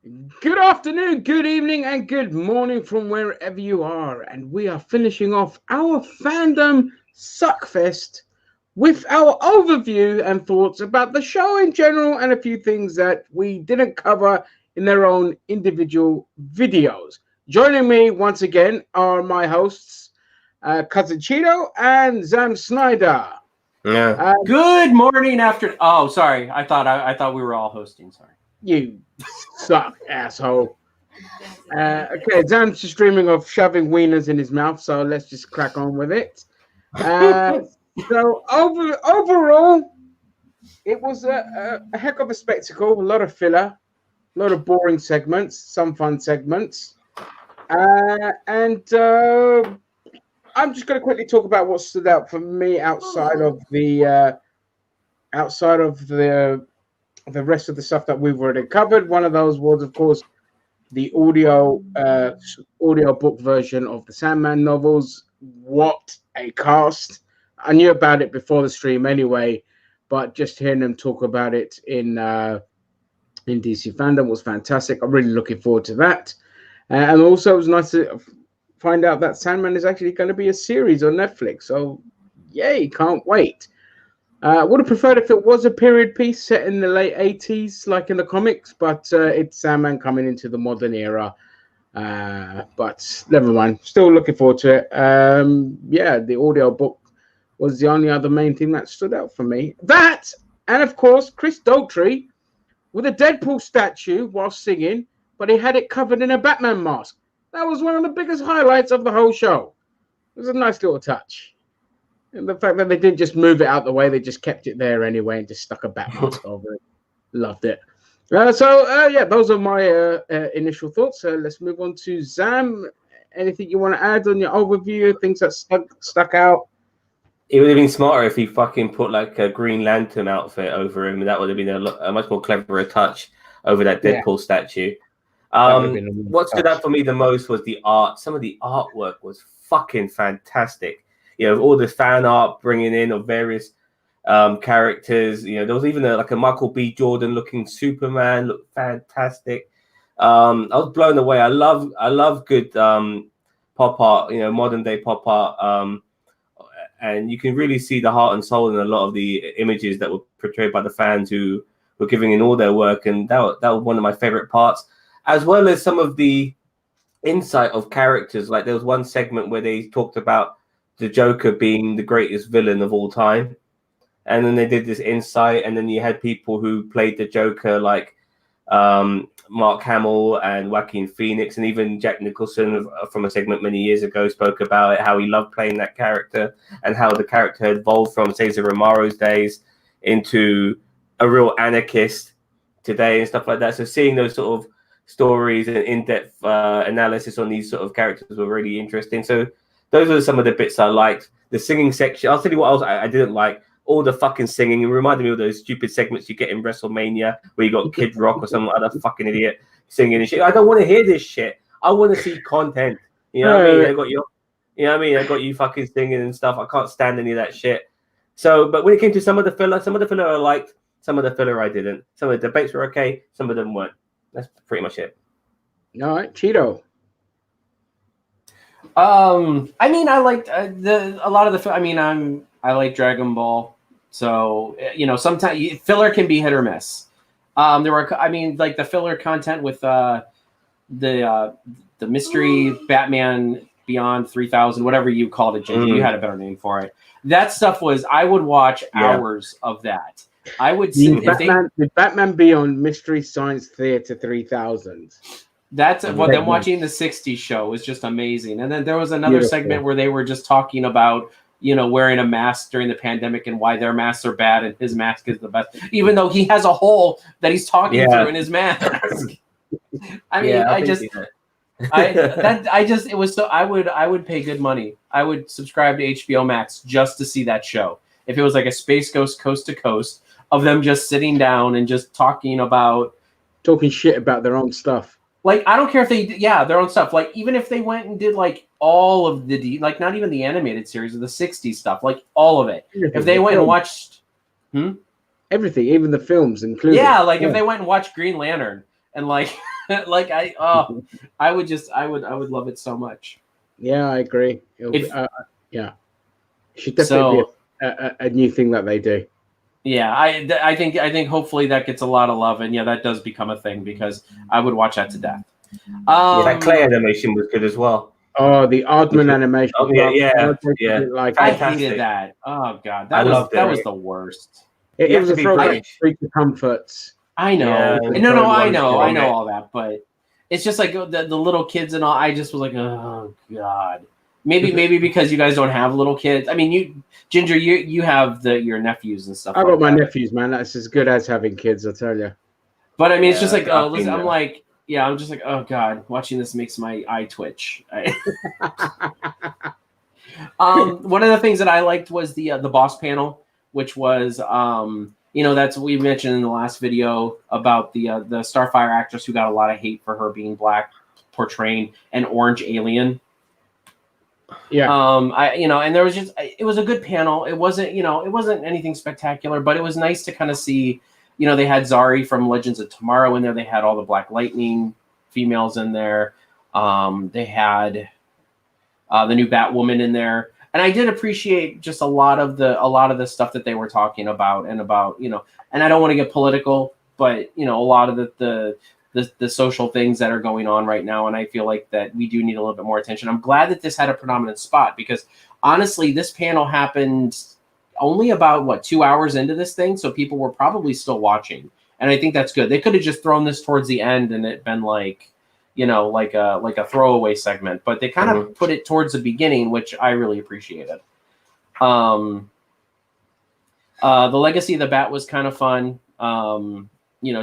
Good afternoon, good evening, and good morning from wherever you are. And we are finishing off our fandom suckfest with our overview and thoughts about the show in general and a few things that we didn't cover in their own individual videos. Joining me once again are my hosts, Cousin Cheeto and Zam Snyder. Yeah. Good morning after. Oh, sorry. I thought we were all hosting. Sorry. You suck, asshole. Okay, Zan's just dreaming of shoving wieners in his mouth, so let's just crack on with it. So overall, it was a heck of a spectacle. A lot of filler, a lot of boring segments, some fun segments, and I'm just going to quickly talk about what stood out for me outside of the rest of the stuff that we've already covered. One of those was, of course, the audio book version of the Sandman novels. What a cast! I knew about it before the stream anyway, but just hearing them talk about it in DC Fandom was fantastic. I'm really looking forward to that. And also, it was nice to find out that Sandman is actually going to be a series on Netflix. So, yay! Can't wait. Would have preferred if it was a period piece set in the late 80s, like in the comics, but it's Sandman coming into the modern era. But never mind. Still looking forward to it. Yeah, the audio book was the only other main thing that stood out for me. That, and of course, Chris Daltrey with a Deadpool statue while singing, but he had it covered in a Batman mask. That was one of the biggest highlights of the whole show. It was a nice little touch. And the fact that they didn't just move it out the way, they just kept it there anyway and just stuck a bat mask over it. Loved it. Yeah, those are my initial thoughts. Let's move on to Zam. Anything you want to add on your overview? Things that stuck out? It would have been smarter if he fucking put like a Green Lantern outfit over him, and that would have been a much more cleverer touch over that Deadpool statue. What stood out for me the most was the art. Some of the artwork was fucking fantastic. You know, all this fan art bringing in of various characters. You know, there was even a Michael B. Jordan looking Superman, looked fantastic. I was blown away. I love good pop art. You know, modern day pop art. And you can really see the heart and soul in a lot of the images that were portrayed by the fans who were giving in all their work. And that was one of my favorite parts, as well as some of the insight of characters. Like there was one segment where they talked about the Joker being the greatest villain of all time. And then they did this insight, and then you had people who played the Joker like Mark Hamill and Joaquin Phoenix, and even Jack Nicholson from a segment many years ago spoke about it, how he loved playing that character and how the character had evolved from Cesar Romero's days into a real anarchist today and stuff like that. So seeing those sort of stories and in-depth analysis on these sort of characters were really interesting. So those are some of the bits I liked. The singing section, I'll tell you what else I didn't like. All the fucking singing. It reminded me of those stupid segments you get in WrestleMania where you got Kid Rock or some other fucking idiot singing and shit. I don't want to hear this shit. I want to see content. You know what I mean? I got you. You know what I mean? I got you fucking singing and stuff. I can't stand any of that shit. So, but when it came to some of the filler I liked, some of the filler I didn't. Some of the debates were okay. Some of them weren't. That's pretty much it. All right, Cheeto. I mean, I liked a lot of the. I mean, I like Dragon Ball, so you know, sometimes filler can be hit or miss. There were, I mean, like the filler content with the mystery Batman Beyond 3000, whatever you called it, JJ. You had a better name for it. That stuff was, I would watch hours of that. I would see the Batman Beyond Mystery Science Theater 3000. That's what them watching the 60s show was just amazing. And then there was another segment where they were just talking about, you know, wearing a mask during the pandemic and why their masks are bad and his mask is the best, even though he has a hole that he's talking through in his mask. I mean, it was so, I would pay good money. I would subscribe to HBO Max just to see that show. If it was like a Space Ghost Coast to Coast of them just sitting down and just talking shit about their own stuff. Like, I don't care if their own stuff. Like, even if they went and did, like, all of like, not even the animated series of the 60s stuff, like, all of it. If they went and watched... Everything, even the films included. Yeah, like, if they went and watched Green Lantern and, like, Like I would love it so much. Yeah, I agree. Yeah, it should definitely be a new thing that they do. Yeah, I think hopefully that gets a lot of love, and yeah, that does become a thing because I would watch that to death. That clay animation was good as well. Oh, the Aardman animation. Oh yeah. Like I hated that. Oh god, that was the worst. It was a throwback to Comforts. I know. No, I know all that, but it's just like the little kids and all. I just was like, oh god. Maybe because you guys don't have little kids. I mean, Ginger, you have your nephews and stuff. I got my nephews, man. That's as good as having kids, I tell you. But I mean, it's just like, listen, I'm like, yeah, I'm just like, oh god, watching this makes my eye twitch. One of the things that I liked was the boss panel, which was that's what we mentioned in the last video about the Starfire actress who got a lot of hate for her being black, portraying an orange alien. Yeah. And there was it was a good panel. It wasn't anything spectacular, but it was nice to kind of see, they had Zari from Legends of Tomorrow in there. They had all the Black Lightning females in there. They had the new Batwoman in there. And I did appreciate just a lot of the stuff that they were talking about and I don't want to get political, but a lot of the social things that are going on right now. And I feel like that we do need a little bit more attention. I'm glad that this had a predominant spot because honestly, this panel happened only about 2 hours into this thing. So people were probably still watching. And I think that's good. They could have just thrown this towards the end and it been like a throwaway segment, but they kind of put it towards the beginning, which I really appreciated. The Legacy of the Bat was kind of fun.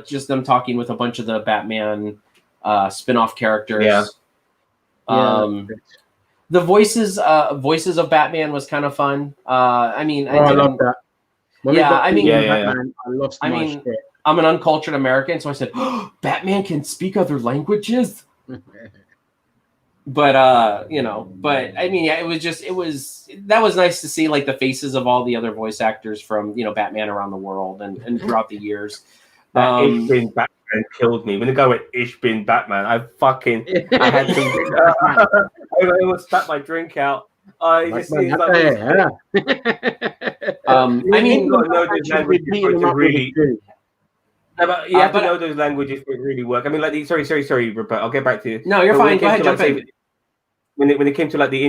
Just them talking with a bunch of the Batman spin-off characters. Yeah. The voices of Batman was kind of fun. I love that. Batman, I lost my shit. I'm an uncultured American, so I said, oh, Batman can speak other languages. But that was nice to see like the faces of all the other voice actors from Batman around the world and throughout the years. Ich bin Batman killed me. When the guy went Ich bin Batman, I had to I almost spat my drink out. You have to know those languages to really work. I mean, like sorry, Rupert. I'll get back to you. No, you're fine. Go ahead, jump in. When it came to like the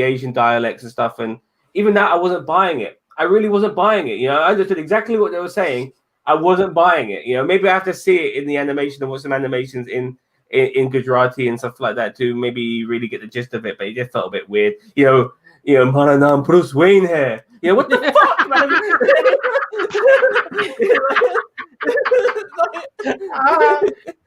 Asian dialects and stuff, and even that, I wasn't buying it. I really wasn't buying it. I understood exactly what they were saying. I wasn't buying it. Maybe I have to see it in the animation and watch some animations in Gujarati and stuff like that to maybe really get the gist of it. But it just felt a bit weird. Mara naam Bruce Wayne here. What the fuck, man?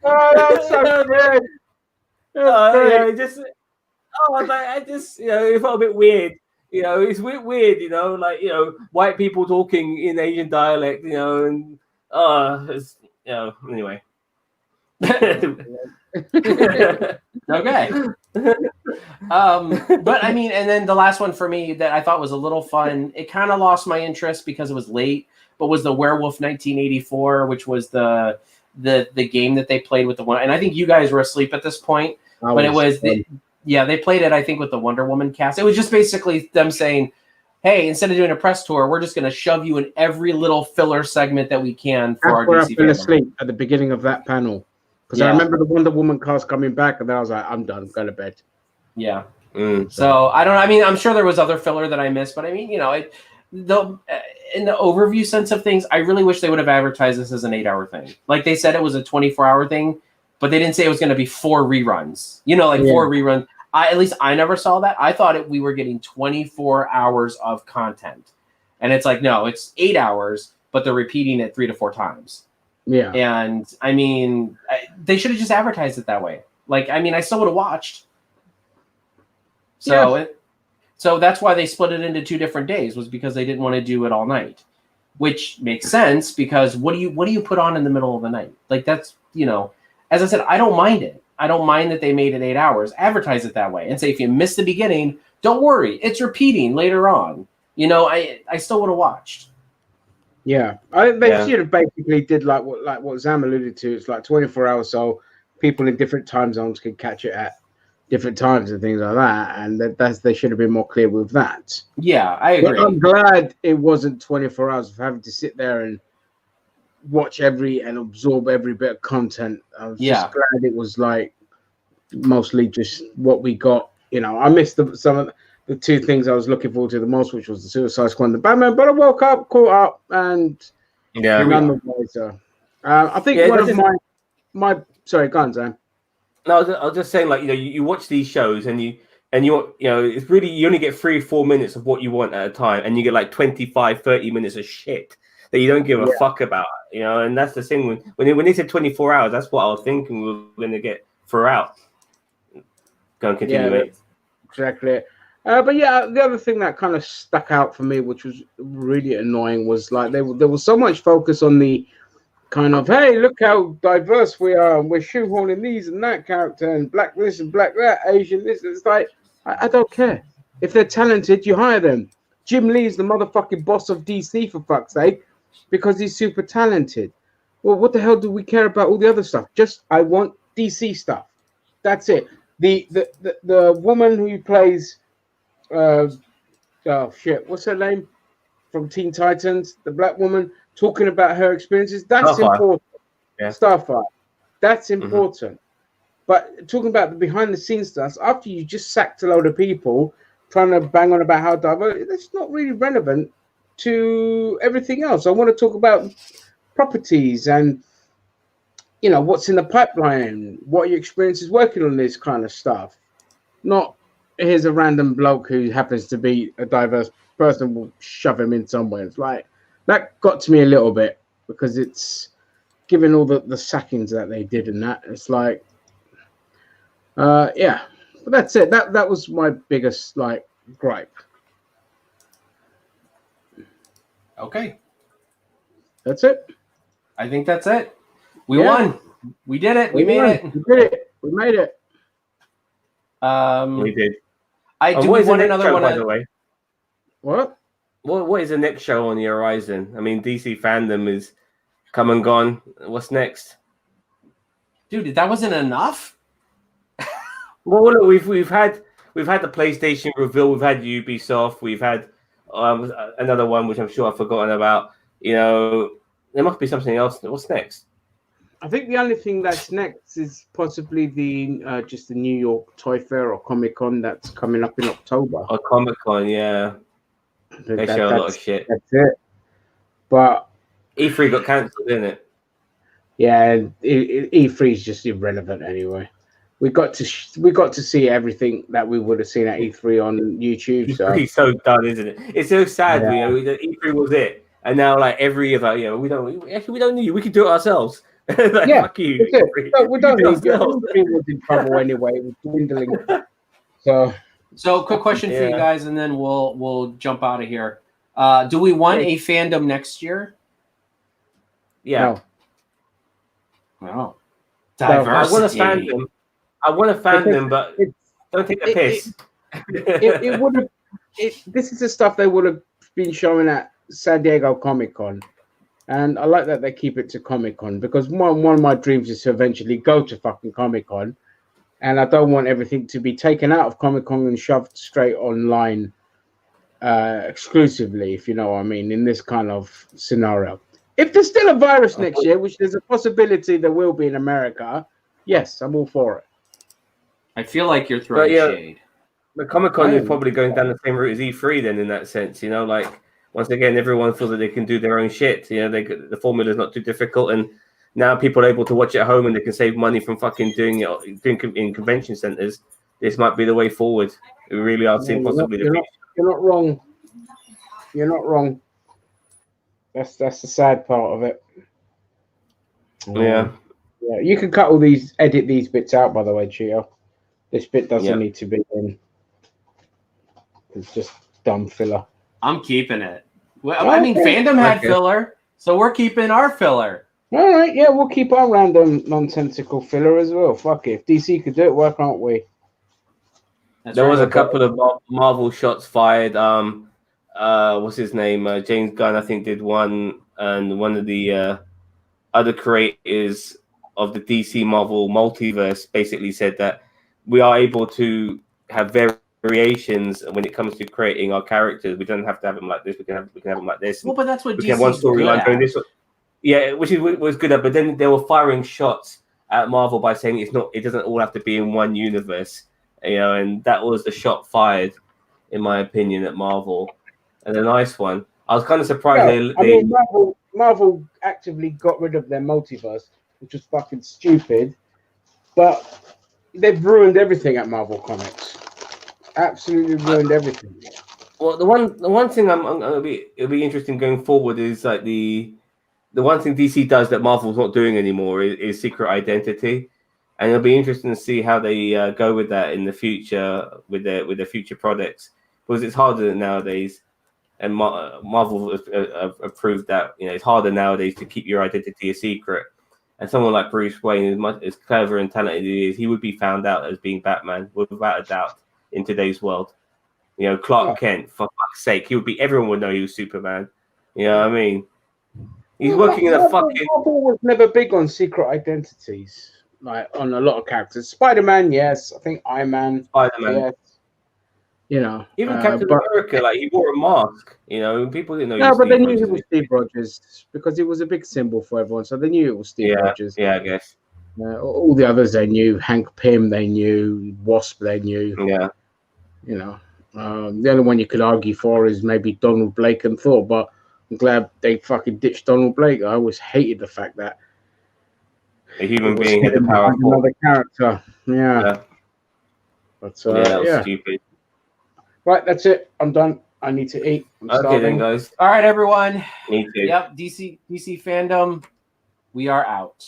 That's so good. It felt a bit weird. It's weird. White people talking in Asian dialect, and anyway. Okay. But I mean, and then the last one for me that I thought was a little fun, it kind of lost my interest because it was late, but was the Werewolf 1984, which was the game that they played with the one, and I think you guys were asleep at this point, but it was they played it, I think, with the Wonder Woman cast. It was just basically them saying, hey, instead of doing a press tour, we're just going to shove you in every little filler segment that we can for our DC I fell asleep at the beginning of that panel. Because I remember the Wonder Woman cast coming back, and then I was like, I'm done, go to bed. Yeah. So I don't know. I mean, I'm sure there was other filler that I missed, but I mean, in the overview sense of things, I really wish they would have advertised this as an 8-hour thing. Like they said it was a 24-hour thing, but they didn't say it was going to be 4 reruns. 4 reruns. At least I never saw that. I thought we were getting 24 hours of content. And it's like, no, it's 8 hours, but they're repeating it 3 to 4 times. Yeah. And I mean, they should have just advertised it that way. Like, I mean, I still would have watched. So, so that's why they split it into 2 different days, was because they didn't want to do it all night, which makes sense because what do you put on in the middle of the night? Like that's, as I said, I don't mind it. I don't mind that they made it 8 hours. Advertise it that way and say, if you missed the beginning, don't worry, it's repeating later on. I still would have watched. Yeah, I think they should have basically did like what Zam alluded to. It's like 24 hours, so people in different time zones can catch it at different times and things like that, and they should have been more clear with that. Yeah, I agree. But I'm glad it wasn't 24 hours of having to sit there and watch and absorb every bit of content. I was just glad it was like mostly just what we got. You know, I missed some of the two things I was looking forward to the most, which was the Suicide Squad and the Batman. But I woke up, caught up, and none the wiser. I think one of my sorry, go on, Zan. No, I was just saying, like, you know, you watch these shows and you know, it's really, you only get 3 or 4 minutes of what you want at a time, and you get like 25, 30 minutes of shit that you don't give a fuck about, you know. And that's the thing when they said 24 hours, that's what I was thinking we were going to get throughout. Go and continue, mate. Exactly. But yeah, the other thing that kind of stuck out for me, which was really annoying, was like there was so much focus on the kind of, hey, look how diverse we are, and we're shoehorning these and that character, and black this and black that, Asian this. It's like, I don't care. If they're talented, you hire them. Jim Lee's the motherfucking boss of DC, for fuck's sake, because he's super talented. Well, what the hell do we care about all the other stuff? Just, I want DC stuff. That's it. The woman who plays, what's her name? From Teen Titans, the black woman, talking about her experiences. That's important. Yeah. Starfire. That's important. But talking about the behind the scenes stuff, after you just sacked a load of people trying to bang on about how diverse, that's not really relevant to everything else. I want to talk about properties and, you know, what's in the pipeline, what your experience is working on this kind of stuff. Not here's a random bloke who happens to be a diverse person, will shove him in somewhere. It's like, that got to me a little bit, because it's given all the sackings that they did in that. It's like, but that's it. That was my biggest like gripe. Okay, that's it. I think that's it. We won. We did it. We made it. We did it. We made it. We did. I do want another one, by the way. What? What is the next show on the horizon? I mean, DC Fandom is come and gone. What's next? Dude, that wasn't enough? Well, look, we've had the PlayStation reveal. We've had Ubisoft. We've had another one, which I'm sure I've forgotten about. You know, there must be something else. What's next? I think the only thing that's next is possibly just the New York Toy Fair or Comic Con that's coming up in October. Oh, Comic Con, yeah. They show a lot of shit. That's it. But E3 got cancelled, didn't it? Yeah, E3 is just irrelevant anyway. We got to see everything that we would have seen at E3 on YouTube. So it's so done, isn't it? It's so sad. You know, E3 was it, and now like every year, you know, we don't need you. We can do it ourselves. Like, fuck you. No, we don't need you. E3 was in trouble anyway. It was dwindling. So, quick question for you guys, and then we'll jump out of here. Do we want a fandom next year? Yeah. No. Diversity. I want a fandom, but don't take the piss. It would have. This is the stuff they would have been showing at San Diego Comic Con, and I like that they keep it to Comic Con, because one of my dreams is to eventually go to fucking Comic Con. And I don't want everything to be taken out of Comic Con and shoved straight online exclusively, if you know what I mean, in this kind of scenario. If there's still a virus next year, which there's a possibility there will be in America, yes, I'm all for it. I feel like you're throwing shade. But Comic Con is probably going down the same route as E3 then, in that sense, you know, like, once again, everyone feels that they can do their own shit. You know, the formula is not too difficult, and now people are able to watch at home and they can save money from fucking doing in convention centers. This might be the way forward. We really are seeing possibly the future. You're not wrong. You're not wrong. That's the sad part of it. Yeah. Yeah. You can edit these bits out, by the way, Chio. This bit doesn't need to be in. It's just dumb filler. I'm keeping it. Well, I mean, Fandom had filler, so we're keeping our filler. All right, yeah, we'll keep our random nonsensical filler as well. Fuck it. If DC could do it, why can't we? There was a couple of Marvel shots fired. What's his name? James Gunn, I think, did one, and one of the other creators of the DC Marvel multiverse basically said that we are able to have variations when it comes to creating our characters. We don't have to have them like this. We can have them like this. Well, but that's what we DC's can have one storyline going this way. Yeah, which was good. But then they were firing shots at Marvel by saying it doesn't all have to be in one universe, and that was the shot fired, in my opinion, at Marvel. And a nice one. I was kind of surprised. Marvel actively got rid of their multiverse, which was fucking stupid. But they've ruined everything at Marvel Comics. Absolutely ruined everything. Well, the one thing it'll be interesting going forward is like the one thing DC does that Marvel's not doing anymore is secret identity, and it'll be interesting to see how they go with that in the future with their future products, because it's harder nowadays, and Marvel have proved that it's harder nowadays to keep your identity a secret. And someone like Bruce Wayne, as clever and talented as he is, he would be found out as being Batman without a doubt in today's world. Clark Kent, for fuck's sake, everyone would know he was Superman. You know what I mean? He's working in a fucking. Marvel was never big on secret identities, like on a lot of characters. Spider-Man, yes. I think Iron Man. Spider-Man. Yes. Even Captain America, like he wore a mask. People didn't know. No, but they knew it was Steve Rogers because it was a big symbol for everyone, so they knew it was Steve Rogers. Yeah, I guess. All the others they knew. Hank Pym they knew. Wasp they knew. Yeah. The only one you could argue for is maybe Donald Blake and Thor, but I'm glad they fucking ditched Donald Blake. I always hated the fact that a human being had the power of another character. Yeah. But that was stupid. Right, that's it. I'm done. I need to eat. Okay then, guys. All right, everyone. Me too. Yep, DC Fandom. We are out.